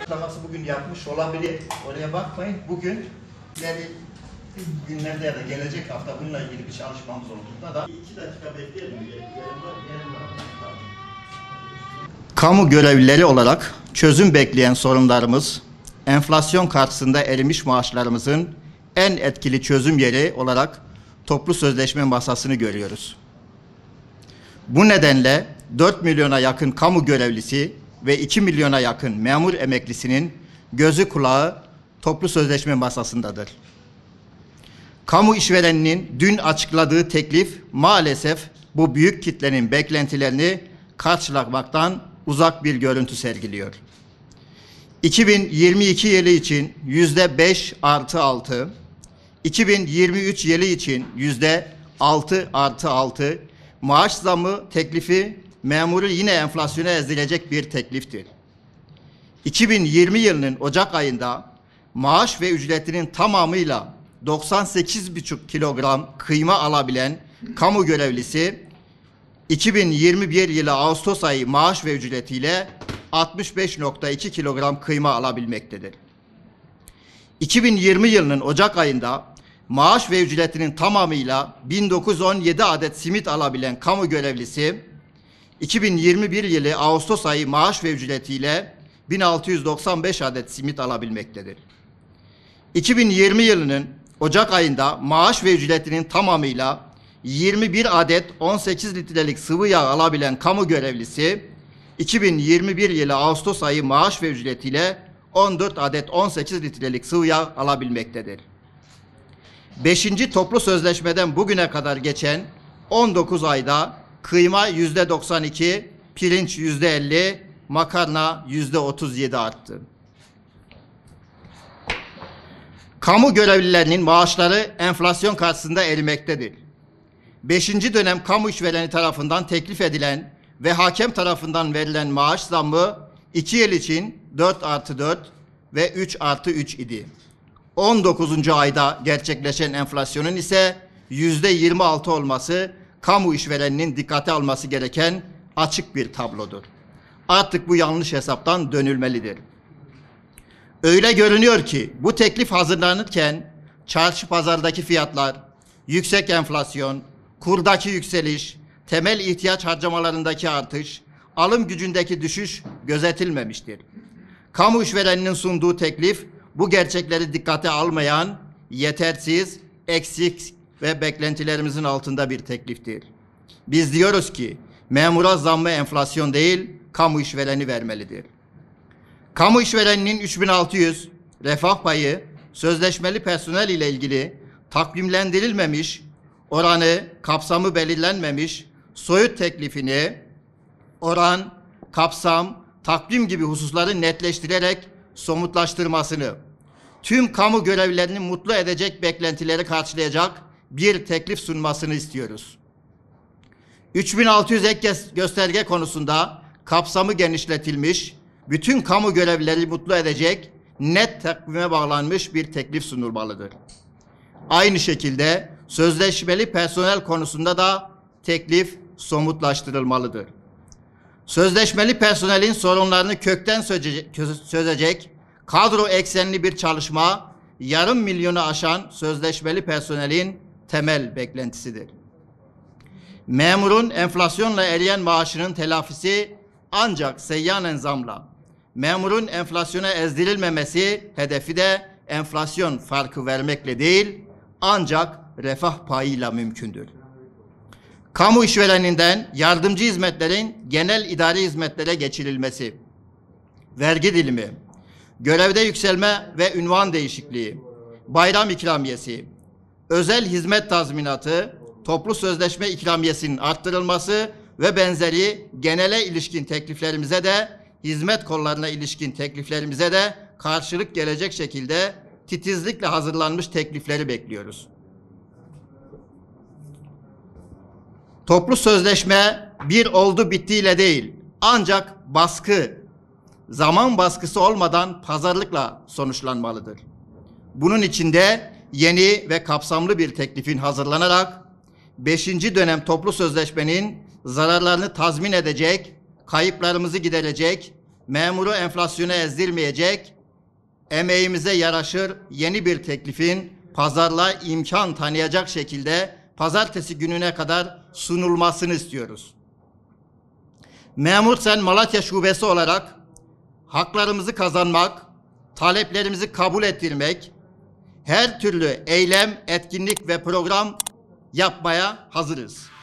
Açıklaması bugün yapmış olabilir. Oraya bakmayın. Bugün ileri günlerde ya da gelecek hafta bununla ilgili bir çalışmamız olduğunda da 2 dakika bekleyelim. Kamu görevlileri olarak çözüm bekleyen sorunlarımız, enflasyon karşısında erimiş maaşlarımızın en etkili çözüm yeri olarak toplu sözleşme masasını görüyoruz. Bu nedenle 4 milyona yakın kamu görevlisi ve 2 milyona yakın memur emeklisinin gözü kulağı toplu sözleşme masasındadır. Kamu işvereninin dün açıkladığı teklif maalesef bu büyük kitlenin beklentilerini karşılamaktan uzak bir görüntü sergiliyor. 2022 yılı için %5+6, 2023 yılı için %6+6 maaş zammı teklifi memuru yine enflasyona ezilecek bir tekliftir. 2020 yılının Ocak ayında maaş ve ücretinin tamamıyla 98,5 kilogram kıyma alabilen kamu görevlisi 2021 yılı Ağustos ayı maaş ve ücretiyle 65,2 kilogram kıyma alabilmektedir. 2020 yılının Ocak ayında maaş ve ücretinin tamamıyla 1917 adet simit alabilen kamu görevlisi 2021 yılı Ağustos ayı maaş ve ücretiyle 1695 adet simit alabilmektedir. 2020 yılının Ocak ayında maaş ve ücretinin tamamıyla 21 adet 18 litrelik sıvı yağ alabilen kamu görevlisi 2021 yılı Ağustos ayı maaş ve ücretiyle 14 adet 18 litrelik sıvı yağ alabilmektedir. 5. toplu sözleşmeden bugüne kadar geçen 19 ayda kıyma %92, pirinç %50, makarna %37 arttı. Kamu görevlilerinin maaşları enflasyon karşısında erimektedir. 5. dönem kamu işvereni tarafından teklif edilen ve hakem tarafından verilen maaş zammı 2 yıl için 4+4 ve 3+3 idi. 19. ayda gerçekleşen enflasyonun ise %26 olması kamu işvereninin dikkate alması gereken açık bir tablodur. Artık bu yanlış hesaptan dönülmelidir. Öyle görünüyor ki bu teklif hazırlanırken çarşı pazardaki fiyatlar, yüksek enflasyon, kurdaki yükseliş, temel ihtiyaç harcamalarındaki artış, alım gücündeki düşüş gözetilmemiştir. Kamu işvereninin sunduğu teklif bu gerçekleri dikkate almayan, yetersiz, eksik ve beklentilerimizin altında bir tekliftir. Biz diyoruz ki memura zammı enflasyon değil, kamu işvereni vermelidir. Kamu işvereninin 3600 refah payı sözleşmeli personel ile ilgili takvimlendirilmemiş, oranı, kapsamı belirlenmemiş soyut teklifini oran, kapsam, takvim gibi hususları netleştirerek somutlaştırmasını, tüm kamu görevlilerini mutlu edecek beklentileri karşılayacak bir teklif sunmasını istiyoruz. 3600 ek gösterge konusunda kapsamı genişletilmiş, bütün kamu görevlileri mutlu edecek, net takvime bağlanmış bir teklif sunulmalıdır. Aynı şekilde sözleşmeli personel konusunda da teklif somutlaştırılmalıdır. Sözleşmeli personelin sorunlarını kökten çözecek kadro eksenli bir çalışma, yarım milyonu aşan sözleşmeli personelin temel beklentisidir. Memurun enflasyonla eriyen maaşının telafisi ancak seyyanen zamla, memurun enflasyona ezdirilmemesi hedefi de enflasyon farkı vermekle değil, ancak refah payıyla mümkündür. Kamu işvereninden yardımcı hizmetlerin genel idari hizmetlere geçirilmesi, vergi dilimi, görevde yükselme ve ünvan değişikliği, bayram ikramiyesi, özel hizmet tazminatı, toplu sözleşme ikramiyesinin arttırılması ve benzeri genele ilişkin tekliflerimize de, hizmet kollarına ilişkin tekliflerimize de karşılık gelecek şekilde titizlikle hazırlanmış teklifleri bekliyoruz. Toplu sözleşme bir oldu bittiyle değil, ancak baskı, zaman baskısı olmadan pazarlıkla sonuçlanmalıdır. Bunun için de yeni ve kapsamlı bir teklifin hazırlanarak 5. dönem toplu sözleşmenin zararlarını tazmin edecek, kayıplarımızı giderecek memuru enflasyona ezdirmeyecek, emeğimize yaraşır yeni bir teklifin pazarlığa imkan tanıyacak şekilde pazartesi gününe kadar sunulmasını istiyoruz. Memur Sen Malatya Şubesi olarak haklarımızı kazanmak, taleplerimizi kabul ettirmek, her türlü eylem, etkinlik ve program yapmaya hazırız.